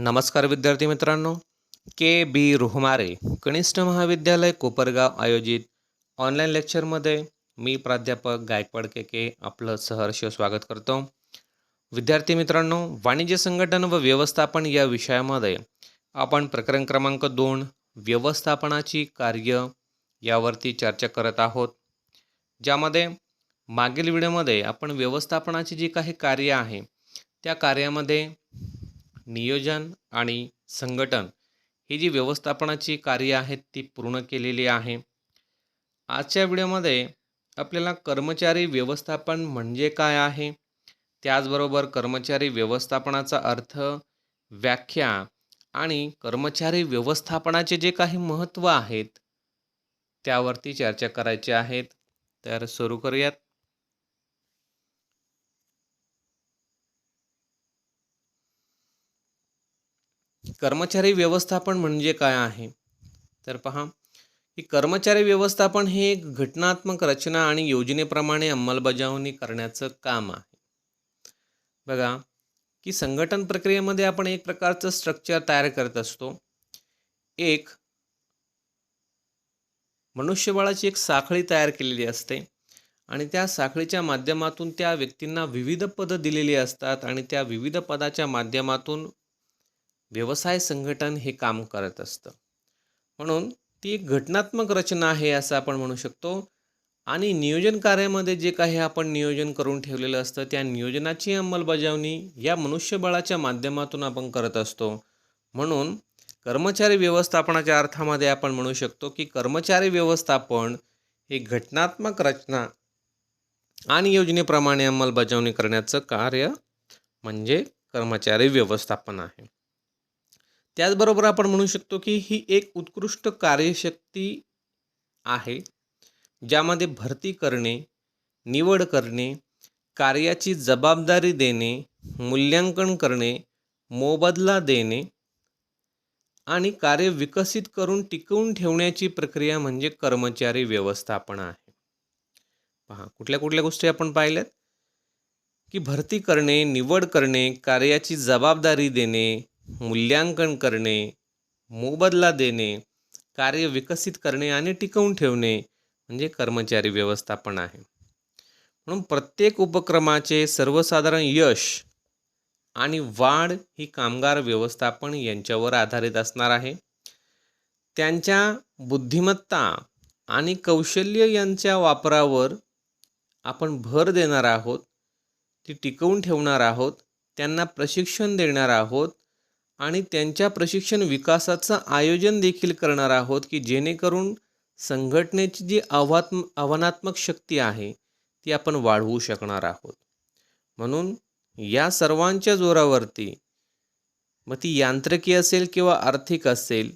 नमस्कार विद्यार्थी मित्रांनो. के बी रुहमारे कनिष्ठ महाविद्यालय कोपरगाव आयोजित ऑनलाईन लेक्चरमध्ये मी प्राध्यापक गायकवाड के आपलं सहर्ष स्वागत करतो. विद्यार्थी मित्रांनो, वाणिज्य संघटन व व्यवस्थापन या विषयामध्ये आपण प्रकरण क्रमांक 2 व्यवस्थापनाची कार्य यावरती चर्चा करत आहोत. ज्यामध्ये मागील व्हिडिओमध्ये आपण व्यवस्थापनाची जी काही कार्य आहे त्या कार्यामध्ये नियोजन आणि संघटन ही जी व्यवस्थापनाची कार्य आहेत ती पूर्ण केलेली आहे. आजच्या व्हिडिओमध्ये आपल्याला कर्मचारी व्यवस्थापन म्हणजे काय आहे, त्याचबरोबर कर्मचारी व्यवस्थापनाचा अर्थ, व्याख्या आणि कर्मचारी व्यवस्थापनाचे जे काही महत्त्व आहेत त्यावरती चर्चा करायची आहेत. तर सुरू करूयात. कर्मचारी व्यवस्थापन म्हणजे काय आहे, तर पहा की कर्मचारी व्यवस्थापन हे एक घटनात्मक रचना आणि योजनेप्रमाणे अंमलबजावणी करण्याचं काम आहे. बघा की संघटन प्रक्रियेमध्ये आपण एक प्रकारचं स्ट्रक्चर तयार करत असतो. एक मनुष्यबळाची एक साखळी तयार केलेली असते आणि त्या साखळीच्या माध्यमातून त्या व्यक्तींना विविध पदं दिलेली असतात आणि त्या विविध पदाच्या माध्यमातून व्यवसाय संघटन हे काम करत असतं. म्हणून ती एक घटनात्मक रचना आहे असं आपण म्हणू शकतो. आणि नियोजन कार्यामध्ये जे काही आपण नियोजन करून ठेवलेलं असतं त्या नियोजनाची अंमलबजावणी या मनुष्यबळाच्या माध्यमातून आपण करत असतो. म्हणून कर्मचारी व्यवस्थापनाच्या अर्थामध्ये आपण म्हणू शकतो की कर्मचारी व्यवस्थापन हे घटनात्मक रचना आणि योजनेप्रमाणे अंमलबजावणी करण्याचं कार्य म्हणजे कर्मचारी व्यवस्थापन आहे. त्याचबरोबर आपण म्हणू शकतो की ही एक उत्कृष्ट कार्यशक्ती आहे ज्यामध्ये भरती करणे, निवड करणे, कार्याची जबाबदारी देणे, मूल्यांकन करणे, मोबदला देणे आणि कार्य विकसित करून टिकवून ठेवण्याची प्रक्रिया म्हणजे कर्मचारी व्यवस्थापन आहे. पहा कुठल्या कुठल्या गोष्टी आपण पाहिल्यात की भरती करणे, निवड करणे, कार्याची जबाबदारी देणे, मूल्यांकन करणे, मोबदला देणे, कार्य विकसित करणे आणि टिकवून ठेवणे म्हणजे कर्मचारी व्यवस्थापन आहे. म्हणून प्रत्येक उपक्रमाचे सर्वसाधारण यश आणि वाढ ही कामगार व्यवस्थापन यांच्यावर आधारित असणार आहे. त्यांच्या बुद्धिमत्ता आणि कौशल्य यांच्या वापरावर आपण भर देणार आहोत, ती टिकवून ठेवणार आहोत, त्यांना प्रशिक्षण देणार आहोत आणि त्यांच्या प्रशिक्षण विकासाचं आयोजन देखील करणार आहोत की जेणेकरून संघटनेची जी आव्हानात्मक शक्ती आहे ती आपण वाढवू शकणार आहोत. म्हणून या सर्वांच्या जोरावरती, मग ती यांत्रिकी असेल किंवा आर्थिक असेल,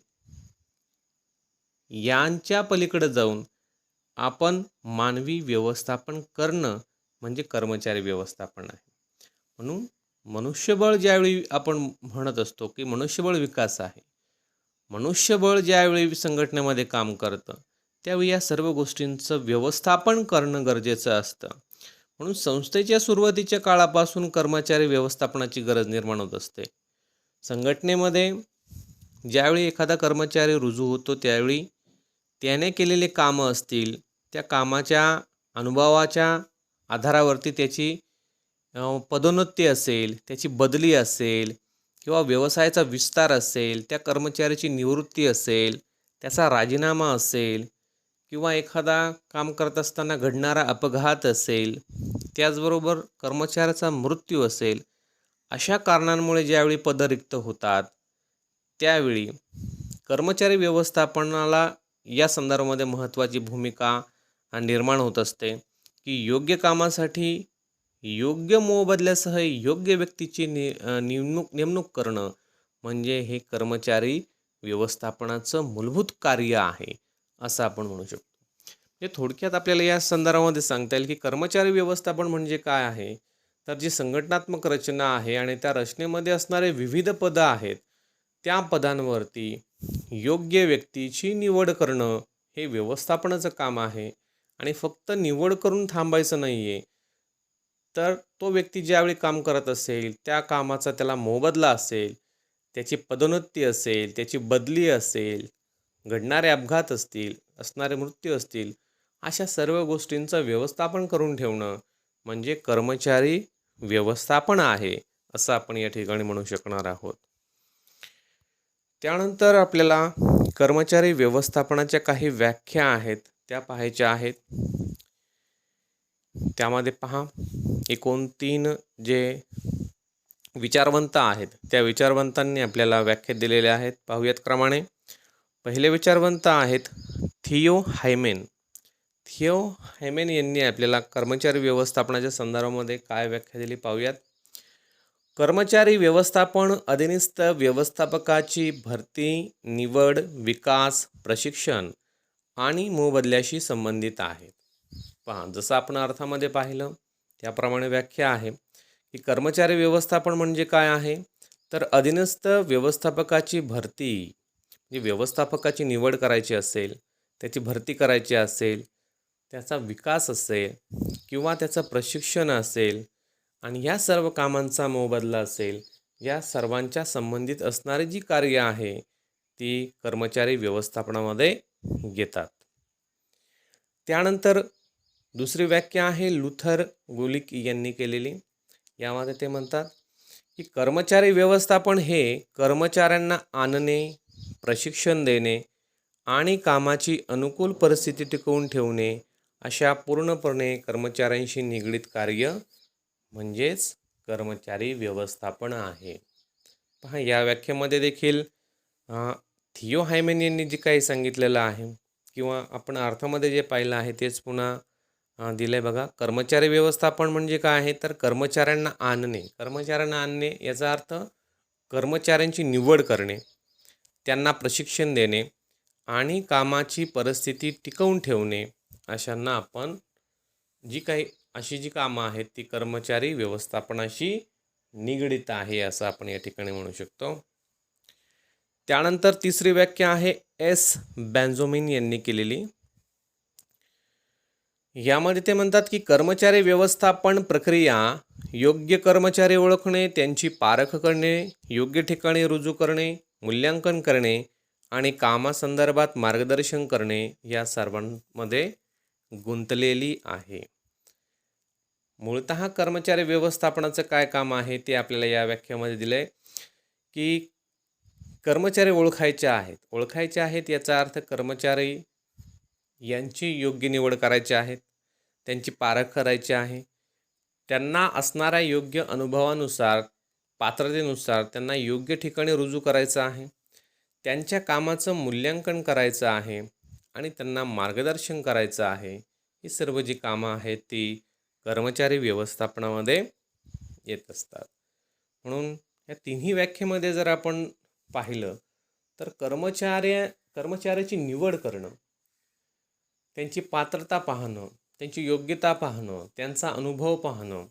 यांच्या पलीकडे जाऊन आपण मानवी व्यवस्थापन करणं म्हणजे कर्मचारी व्यवस्थापन आहे. म्हणून मनुष्यबळ ज्यावेळी आपण म्हणत असतो की मनुष्यबळ विकास आहे, मनुष्यबळ ज्यावेळी संघटनेमध्ये काम करतं त्यावेळी या सर्व गोष्टींचं व्यवस्थापन करणं गरजेचं असतं. म्हणून संस्थेच्या सुरुवातीच्या काळापासून कर्मचारी व्यवस्थापनाची गरज निर्माण होत असते. संघटनेमध्ये ज्यावेळी एखादा कर्मचारी रुजू होतो त्यावेळी त्याने केलेले कामं असतील, त्या कामाच्या अनुभवाच्या आधारावरती त्याची पदोन्नती असेल, त्याची बदली असेल किंवा व्यवसायाचा विस्तार असेल, त्या कर्मचाऱ्याची निवृत्ती असेल, त्याचा राजीनामा असेल किंवा एखादा काम करत असताना घडणारा अपघात असेल, त्याचबरोबर कर्मचाऱ्याचा मृत्यू असेल, अशा कारणांमुळे ज्यावेळी पदं रिक्त होतात त्यावेळी कर्मचारी व्यवस्थापनाला या संदर्भामध्ये महत्त्वाची भूमिका निर्माण होत असते की योग्य कामासाठी योग्य मोबदल्यासह योग्य व्यक्तीची नेमणूक करणं म्हणजे हे कर्मचारी व्यवस्थापनाचं मूलभूत कार्य आहे असं आपण म्हणू शकतो. हे थोडक्यात आपल्याला या संदर्भामध्ये सांगता येईल की कर्मचारी व्यवस्थापन म्हणजे काय आहे, तर जी संघटनात्मक रचना आहे आणि त्या रचनेमध्ये असणारे विविध पदं आहेत त्या पदांवरती योग्य व्यक्तीची निवड करणं हे व्यवस्थापनाचं काम आहे. आणि फक्त निवड करून थांबायचं नाही आहे, तर तो व्यक्ती ज्यावेळी काम करत असेल त्या कामाचा त्याला मोबदला असेल, त्याची पदोन्नती असेल, त्याची बदली असेल, घडणारे अपघात असतील, असणारे मृत्यू असतील, अशा सर्व गोष्टींचं व्यवस्थापन करून ठेवणं म्हणजे कर्मचारी व्यवस्थापन आहे, असं आपण या ठिकाणी म्हणू शकणार आहोत. त्यानंतर आपल्याला कर्मचारी व्यवस्थापनाच्या काही व्याख्या आहेत, त्या पाहायच्या आहेत. त्यामध्ये पहा, एकूण 3 जे विचारवंत आहेत, त्या विचारवंतांनी आपल्याला व्याख्या दिलेल्या आहेत. पाहूयात क्रमाने. पहिले विचारवंत आहेत थियो हायमेन. थियो हायमेन यांनी आपल्याला कर्मचारी व्यवस्थापनाच्या संदर्भामध्ये काय व्याख्या दिली पाहूयात. कर्मचारी व्यवस्थापन अधीनस्थ व्यवस्थापकाची भरती, निवड, विकास, प्रशिक्षण आणि मोबदल्याशी संबंधित आहेत. पहा, जसं आपण अर्थामध्ये पाहिलं त्याप्रमाणे व्याख्या आहे की कर्मचारी व्यवस्थापन म्हणजे काय आहे, तर अधीनस्थ व्यवस्थापकाची भरती, म्हणजे व्यवस्थापकाची निवड करायची असेल, त्याची भरती करायची असेल, त्याचा विकास असेल किंवा त्याचं प्रशिक्षण असेल आणि ह्या सर्व कामांचा मोबदला असेल, या सर्वांच्या संबंधित असणारी जी कार्य आहे ती कर्मचारी व्यवस्थापनामध्ये येतात. त्यानंतर दुसरी व्याख्या आहे लुथर गुलिक यांनी केलेली. यामध्ये ते म्हणतात की कर्मचारी व्यवस्थापन हे कर्मचाऱ्यांना आणणे, प्रशिक्षण देणे आणि कामाची अनुकूल परिस्थिती टिकवून ठेवणे अशा पूर्णपणे कर्मचाऱ्यांशी निगडीत कार्य म्हणजेच कर्मचारी व्यवस्थापन आहे. पहा, या व्याख्येमध्ये देखील थियो हायमेन यांनी जे काही सांगितलेलं आहे किंवा आपण अर्थामध्ये जे पाहिलं आहे तेच पुन्हा दिलं आहे बघा. कर्मचारी व्यवस्थापन म्हणजे काय आहे, तर कर्मचाऱ्यांना आणणे याचा अर्थ कर्मचाऱ्यांची निवड करणे, त्यांना प्रशिक्षण देणे आणि कामाची परिस्थिती टिकवून ठेवणे अशांना आपण अशी जी कामं आहेत ती कर्मचारी व्यवस्थापनाशी निगडित आहे असं आपण या ठिकाणी म्हणू शकतो. त्यानंतर तिसरी व्याख्या आहे एस बेंजामिन यांनी केलेली. यामध्ये ते म्हणतात की कर्मचारी व्यवस्थापन प्रक्रिया योग्य कर्मचारी ओळखणे, त्यांची पारख करणे, योग्य ठिकाणी रुजू करणे, मूल्यांकन करणे आणि कामासंदर्भात मार्गदर्शन करणे या सर्वांमध्ये गुंतलेली आहे. मूळतः कर्मचारी व्यवस्थापनाचं काय काम आहे ते आपल्याला या व्याख्यामध्ये दिलं आहे की कर्मचारी ओळखायचे आहेत याचा अर्थ कर्मचारी यांची योग्य निवड करायची आहे, त्यांची पारख करायची आहे, त्यांना असणाऱ्या योग्य अनुभवानुसार, पात्रतेनुसार त्यांना योग्य ठिकाणी रुजू करायचं आहे, त्यांच्या कामाचं मूल्यांकन करायचं आहे आणि त्यांना मार्गदर्शन करायचं आहे. ही सर्व जी कामं आहेत ती कर्मचारी व्यवस्थापनामध्ये येत असतात. म्हणून या तिन्ही व्याख्येमध्ये जर आपण पाहिलं तर कर्मचाऱ्याची निवड करणं, त्यांची पात्रता पाहणं, त्यांची योग्यता पाहणं, त्यांचा अनुभव पाहणं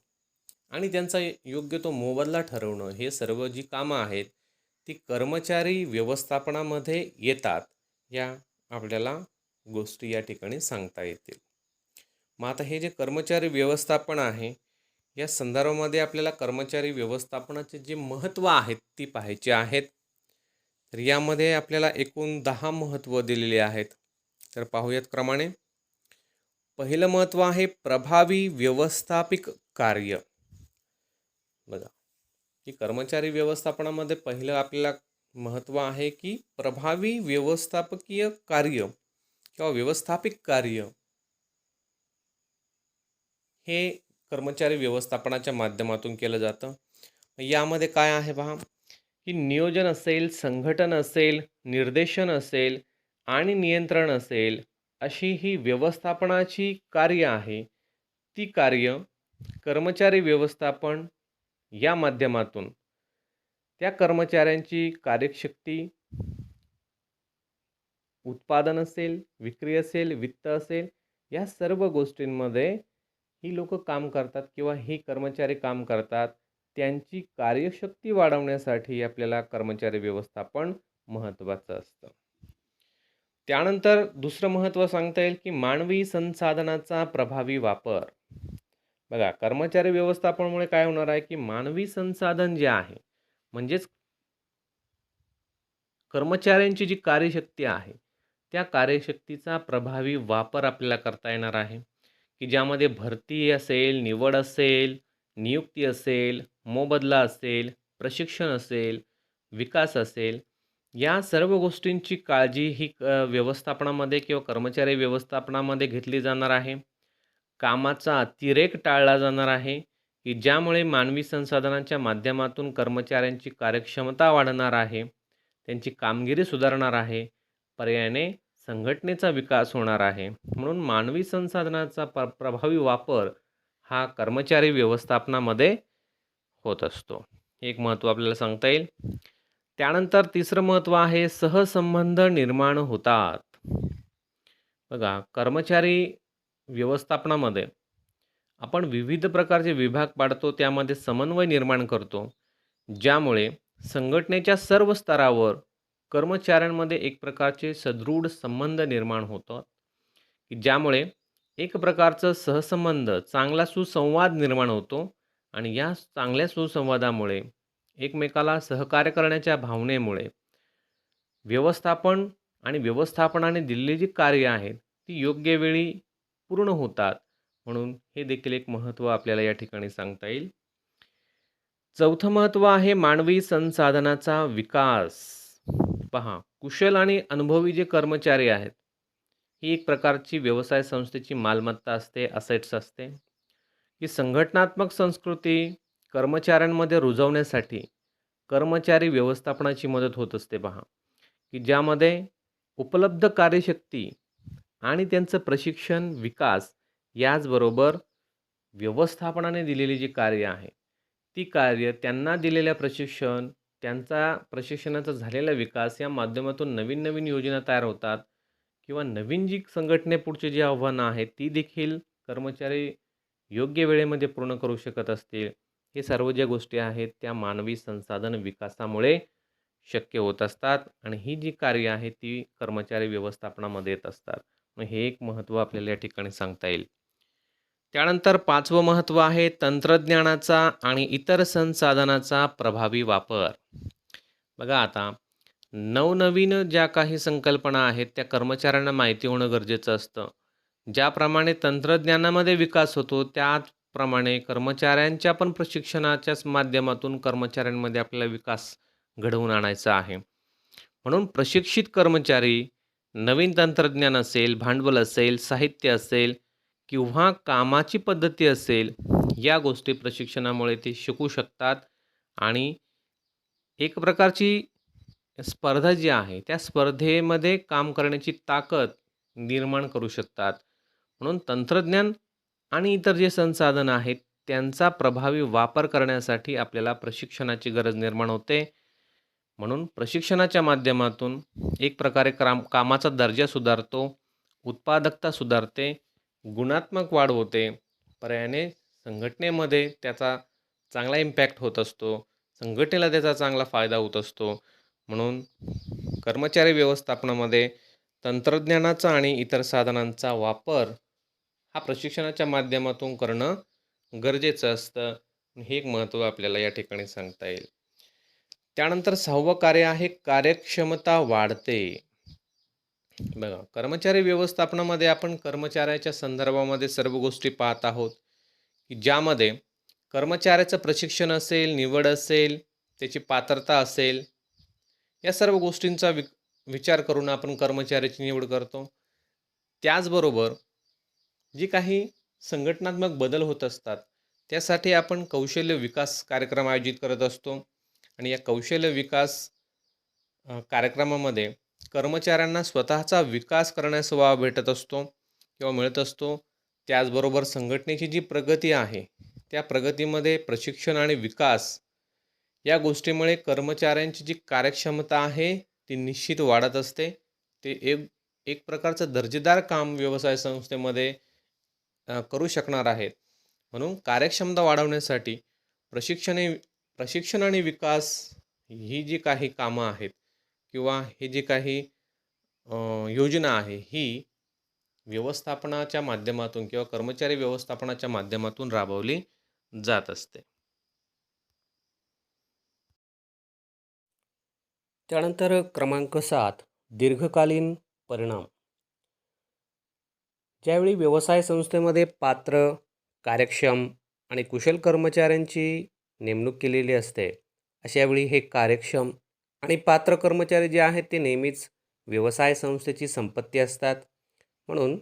आणि त्यांचा योग्य तो मोबदला ठरवणं, हे सर्व जी कामं आहेत ती कर्मचारी व्यवस्थापनामध्ये येतात. या आपल्याला गोष्टी या ठिकाणी सांगता येतील. मग आता हे जे कर्मचारी व्यवस्थापन आहे या संदर्भामध्ये आपल्याला कर्मचारी व्यवस्थापनाचे जे महत्त्व आहेत ती पाहायची आहेत. तर यामध्ये आपल्याला एकूण 10 महत्त्व दिलेले आहेत. तर पाहूयात क्रमाने. पहिलं महत्त्व आहे प्रभावी व्यवस्थापिक कार्य. बघा की कर्मचारी व्यवस्थापनामध्ये पहिलं आपल्याला महत्त्व आहे की प्रभावी व्यवस्थापकीय कार्य किंवा व्यवस्थापिक कार्य हे कर्मचारी व्यवस्थापनाच्या माध्यमातून केलं जातं. यामध्ये काय आहे पहा की नियोजन असेल, संघटन असेल, निर्देशन असेल आणि नियंत्रण असेल, अशी ही व्यवस्थापनाची कार्य आहे. ती कार्य कर्मचारी व्यवस्थापन या माध्यमातून त्या कर्मचाऱ्यांची कार्यशक्ती, उत्पादन असेल, विक्री असेल, वित्त असेल, या सर्व गोष्टींमध्ये ही लोक काम करतात किंवा ही कर्मचारी काम करतात. त्यांची कार्यशक्ती वाढवण्यासाठी आपल्याला कर्मचारी व्यवस्थापन महत्त्वाचं असतं. त्यानंतर दुसरं महत्त्व सांगता येईल की मानवी संसाधनाचा प्रभावी वापर. बघा, कर्मचारी व्यवस्थापनामुळे काय होणार आहे की मानवी संसाधन जे आहे म्हणजेच कर्मचाऱ्यांची जी कार्यशक्ती आहे, त्या कार्यशक्तीचा प्रभावी वापर आपल्याला करता येणार आहे, की ज्यामध्ये भरती असेल, निवड असेल, नियुक्ती असेल, मोबदला असेल, प्रशिक्षण असेल, विकास असेल, या सर्व गोष्टींची काळजी ही व्यवस्थापनामध्ये किंवा कर्मचारी व्यवस्थापनामध्ये घेतली जाणार आहे. कामाचा अतिरेक टाळला जाणार आहे, की ज्यामुळे मानवी संसाधनांच्या माध्यमातून कर्मचाऱ्यांची कार्यक्षमता वाढणार आहे, त्यांची कामगिरी सुधारणार आहे, पर्यायाने संघटनेचा विकास होणार आहे. म्हणून मानवी संसाधनाचा प्रभावी वापर हा कर्मचारी व्यवस्थापनामध्ये होत असतो. हे एक महत्त्व आपल्याला सांगता येईल. त्यानंतर तिसरं महत्त्व आहे सहसंबंध निर्माण होतात. बघा, कर्मचारी व्यवस्थापनामध्ये आपण विविध प्रकारचे विभाग पाडतो, त्यामध्ये समन्वय निर्माण करतो, ज्यामुळे संघटनेच्या सर्व स्तरावर कर्मचाऱ्यांमध्ये एक प्रकारचे सदृढ संबंध निर्माण होतात, की ज्यामुळे एक प्रकारचं सहसंबंध, चांगला सुसंवाद निर्माण होतो आणि या चांगल्या सुसंवादामुळे एकमेकाला सहकार्य करण्याच्या भावनेमुळे व्यवस्थापन आणि व्यवस्थापनाने दिलेली जी कार्य आहेत ती योग्य वेळी पूर्ण होतात. म्हणून हे देखील एक महत्त्व आपल्याला या ठिकाणी सांगता येईल. चौथं महत्त्व आहे मानवी संसाधनाचा विकास. पहा, कुशल आणि अनुभवी जे कर्मचारी आहेत, ही एक प्रकारची व्यवसाय संस्थेची मालमत्ता असते, असेट्स असते, की संघटनात्मक संस्कृती कर्मचाऱ्यांमध्ये रुजवण्यासाठी कर्मचारी व्यवस्थापनाची मदत होत असते. पहा, की ज्यामध्ये उपलब्ध कार्यशक्ती आणि त्यांचं प्रशिक्षण, विकास याचबरोबर व्यवस्थापनाने दिलेली जी कार्य आहे, ती कार्य त्यांना दिलेल्या प्रशिक्षण, त्यांचा प्रशिक्षणाचा झालेला विकास या माध्यमातून नवीन-नवीन योजना तयार होतात किंवा नवीन जी संघटनेपुढची जी आव्हानं आहेत, ती देखील कर्मचारी योग्य वेळेमध्ये पूर्ण करू शकत असतील. हे सर्व ज्या गोष्टी आहेत, त्या मानवी संसाधन विकासामुळे शक्य होत असतात आणि ही जी कार्य आहे, ती कर्मचारी व्यवस्थापनामध्ये येत असतात. मग हे एक महत्त्व आपल्याला या ठिकाणी सांगता येईल. त्यानंतर 5वं महत्त्व आहे तंत्रज्ञानाचा आणि इतर संसाधनाचा प्रभावी वापर. बघा आता, नवनवीन ज्या काही संकल्पना आहेत, त्या कर्मचाऱ्यांना माहिती होणं गरजेचं असतं. ज्याप्रमाणे तंत्रज्ञानामध्ये विकास होतो, त्याचप्रमाणे कर्मचाऱ्यांच्या पण प्रशिक्षणाच्याच माध्यमातून कर्मचाऱ्यांमध्ये आपल्याला विकास घडवून आणायचा आहे. म्हणून प्रशिक्षित कर्मचारी नवीन तंत्रज्ञान असेल, भांडवल असेल, साहित्य असेल किंवा कामाची पद्धती असेल, या गोष्टी प्रशिक्षणामुळे ते शिकू शकतात आणि एक प्रकारची स्पर्धा जी आहे, त्या स्पर्धेमध्ये काम करण्याची ताकद निर्माण करू शकतात. म्हणून तंत्रज्ञान आणि इतर जे संसाधनं आहेत, त्यांचा प्रभावी वापर करण्यासाठी आपल्याला प्रशिक्षणाची गरज निर्माण होते. म्हणून प्रशिक्षणाच्या माध्यमातून एक प्रकारे कामाचा दर्जा सुधारतो, उत्पादकता सुधारते, गुणात्मक वाढ होते. पर्यायाने संघटनेमध्ये त्याचा चांगला इम्पॅक्ट होत असतो. संघटनेला त्याचा चांगला फायदा होत असतो. म्हणून कर्मचारी व्यवस्थापनामध्ये तंत्रज्ञानाचा आणि इतर साधनांचा वापर हा प्रशिक्षणाच्या माध्यमातून करणं गरजेचं असतं. हे एक महत्त्व आपल्याला या ठिकाणी सांगता येईल. त्यानंतर 6वं कार्य आहे कार्यक्षमता वाढते. बघा, कर्मचारी व्यवस्थापनामध्ये आपण कर्मचाऱ्याच्या संदर्भामध्ये सर्व गोष्टी पाहत आहोत, की ज्यामध्ये कर्मचाऱ्याचं प्रशिक्षण असेल, निवड असेल, त्याची पात्रता असेल, या सर्व गोष्टींचा विचार करून आपण कर्मचाऱ्याची निवड करतो. त्याचबरोबर जी काही संघटनात्मक बदल होत असतात, त्यासाठी आपण कौशल्य विकास कार्यक्रम आयोजित करत असतो आणि या कौशल्य विकास कार्यक्रमामध्ये कर्मचाऱ्यांना स्वतःचा विकास करण्यास वाव भेटत असतो किंवा मिळत असतो. त्याचबरोबर संघटनेची जी प्रगती आहे, त्या प्रगतीमध्ये प्रशिक्षण आणि विकास या गोष्टीमुळे कर्मचाऱ्यांची जी कार्यक्षमता आहे, ती निश्चित वाढत असते. ते एक एक प्रकारचं दर्जेदार काम व्यवसाय संस्थेमध्ये करू शकणार आहेत. म्हणून कार्यक्षमता वाढवण्यासाठी प्रशिक्षण आणि विकास ही जी काही कामं आहेत किंवा हे जे काही योजना आहे, ही व्यवस्थापनाच्या माध्यमातून किंवा कर्मचारी व्यवस्थापनाच्या माध्यमातून राबवली जात असते. त्यानंतर क्रमांक 7 दीर्घकालीन परिणाम. ज्यावेळी व्यवसाय संस्थेमध्ये पात्र, कार्यक्षम आणि कुशल कर्मचाऱ्यांची नेमणूक केलेली असते, अशावेळी हे कार्यक्षम आणि पात्र कर्मचारी जे आहेत ते नेहमीच व्यवसाय संस्थेची संपत्ती असतात. म्हणून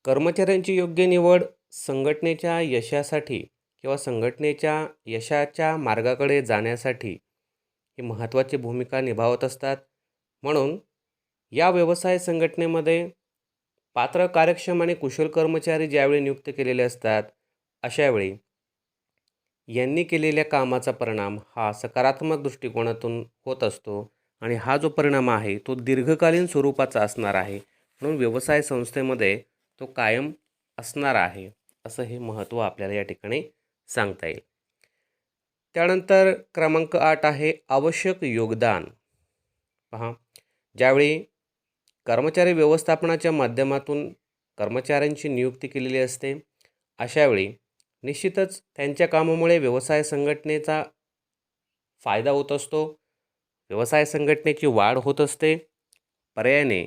कर्मचाऱ्यांची योग्य निवड संघटनेच्या यशासाठी किंवा संघटनेच्या यशाच्या मार्गाकडे जाण्यासाठी ही महत्त्वाची भूमिका निभावत असतात. म्हणून या व्यवसाय संघटनेमध्ये पात्र, कार्यक्षम आणि कुशल कर्मचारी ज्यावेळी नियुक्त केलेले असतात, अशावेळी यांनी केलेल्या कामाचा परिणाम हा सकारात्मक दृष्टिकोनातून होत असतो आणि हा जो परिणाम आहे तो दीर्घकालीन स्वरूपाचा असणार आहे. म्हणून व्यवसाय संस्थेमध्ये तो कायम असणार आहे, असं हे महत्त्व आपल्याला या ठिकाणी सांगता येईल. त्यानंतर क्रमांक 8 आहे आवश्यक योगदान. पहा, ज्यावेळी कर्मचारी व्यवस्थापनाच्या माध्यमातून कर्मचाऱ्यांची नियुक्ती केलेली असते, अशावेळी निश्चितच त्यांच्या कामामुळे व्यवसाय संघटनेचा फायदा होत असतो, व्यवसाय संघटनेची वाढ होत असते. पर्यायाने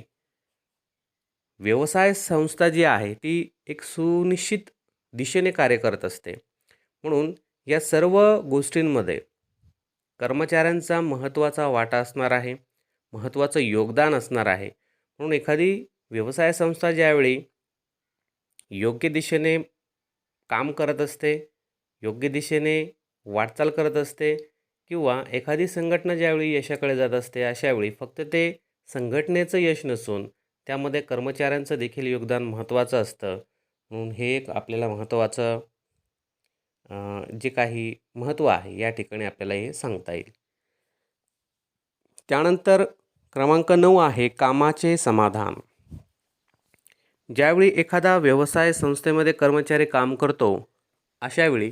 व्यवसाय संस्था जी आहे ती एक सुनिश्चित दिशेने कार्य करत असते. म्हणून या सर्व गोष्टींमध्ये कर्मचाऱ्यांचा महत्त्वाचा वाटा असणार आहे, महत्त्वाचं योगदान असणार आहे. म्हणून एखादी व्यवसाय संस्था ज्यावेळी योग्य दिशेने काम करत असते, योग्य दिशेने वाटचाल करत असते किंवा एखादी संघटना ज्यावेळी यशाकडे जात असते, अशावेळी फक्त ते संघटनेचं यश नसून त्यामध्ये कर्मचाऱ्यांचं देखील योगदान महत्त्वाचं असतं. म्हणून हे एक आपल्याला महत्त्वाचं जे काही महत्त्व आहे या ठिकाणी आपल्याला हे सांगता येईल. त्यानंतर क्रमांक 9 आहे कामाचे समाधान. ज्यावेळी एखादा व्यवसाय संस्थेमध्ये कर्मचारी काम करतो, अशावेळी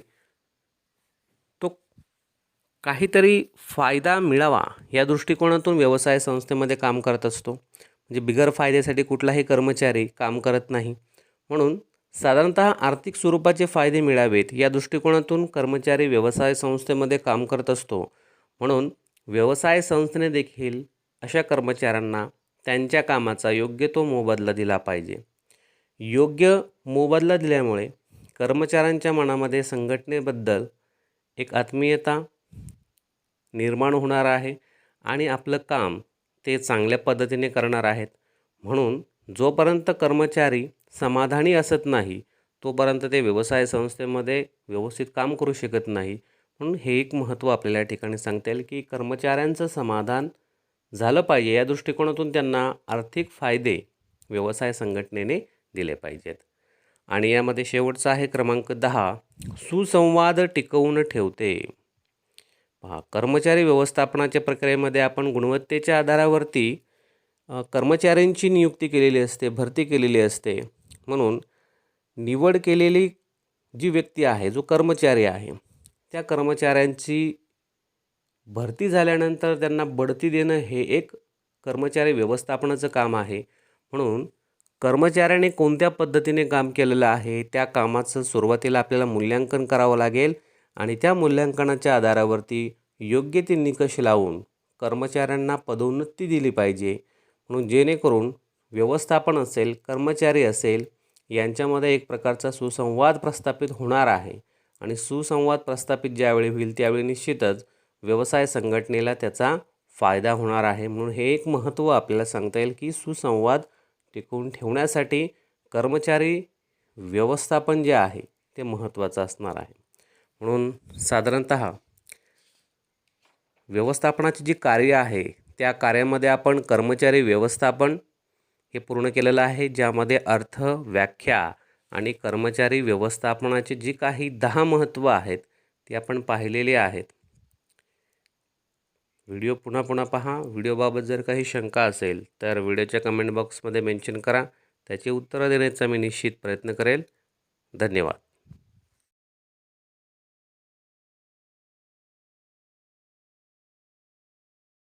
तो काहीतरी फायदा मिळावा या दृष्टिकोनातून व्यवसाय संस्थेमध्ये काम करत असतो. म्हणजे बिगर फायद्यासाठी कुठलाही कर्मचारी काम करत नाही. म्हणून साधारणतः आर्थिक स्वरूपाचे फायदे मिळावेत या दृष्टिकोनातून कर्मचारी व्यवसाय संस्थेमध्ये काम करत असतो. म्हणून व्यवसाय संस्थेने देखील अशा कर्मचाऱ्यांना त्यांच्या कामाचा योग्य तो मोबदला दिला पाहिजे. योग्य मोबदला दिल्यामुळे कर्मचाऱ्यांच्या मनामध्ये संघटनेबद्दल एक आत्मीयता निर्माण होणार आहे आणि आपलं काम ते चांगल्या पद्धतीने करणार आहेत. म्हणून जोपर्यंत कर्मचारी समाधानी असत नाही, तोपर्यंत ते व्यवसाय संस्थेमध्ये व्यवस्थित काम करू शकत नाही. म्हणून हे एक महत्त्व आपल्याला या ठिकाणी सांगता येईल की कर्मचाऱ्यांचं समाधान झालं पाहिजे या दृष्टिकोनातून त्यांना आर्थिक फायदे व्यवसाय संघटनेने दिले पाहिजेत. आणि यामध्ये शेवटचा आहे क्रमांक 10 सुसंवाद टिकवून ठेवते. पहा, कर्मचारी व्यवस्थापनाच्या प्रक्रियेमध्ये आपण गुणवत्तेच्या आधारावरती कर्मचाऱ्यांची नियुक्ती केलेली असते, भरती केलेली असते. म्हणून निवड केलेली जी व्यक्ती आहे, जो कर्मचारी आहे, त्या कर्मचाऱ्यांची भरती झाल्यानंतर त्यांना बढती देणं हे एक कर्मचारी व्यवस्थापनाचं काम आहे. म्हणून कर्मचाऱ्याने कोणत्या पद्धतीने काम केलेलं आहे त्या कामाचं सुरुवातीला आपल्याला मूल्यांकन करावं लागेल आणि त्या मूल्यांकनाच्या आधारावरती योग्य ते निकष लावून कर्मचाऱ्यांना पदोन्नती दिली पाहिजे. म्हणून जेणेकरून व्यवस्थापन असेल, कर्मचारी असेल, यांच्यामध्ये एक प्रकारचा सुसंवाद प्रस्थापित होणार आहे आणि सुसंवाद प्रस्थापित ज्यावेळी होईल त्यावेळी निश्चितच व्यवसाय संघटनेला त्याचा फायदा होणार आहे. म्हणून हे एक महत्त्व आपल्याला सांगता येईल की सुसंवाद टिकवून ठेवण्यासाठी कर्मचारी व्यवस्थापन जे आहे ते महत्त्वाचं असणार आहे. म्हणून साधारणतः व्यवस्थापनाची जी कार्य आहे त्या कार्यामध्ये आपण कर्मचारी व्यवस्थापन हे पूर्ण केलेलं आहे, ज्यामध्ये अर्थ, व्याख्या आणि कर्मचारी व्यवस्थापनाचे जी काही 10 महत्त्व आहेत ती आपण पाहिलेली आहेत. व्हिडिओ पुन्हा पुन्हा पहा. व्हिडिओबाबत जर काही शंका असेल तर व्हिडिओच्या कमेंट बॉक्समध्ये मेन्शन करा, त्याची उत्तरं देण्याचा मी निश्चित प्रयत्न करेल. धन्यवाद.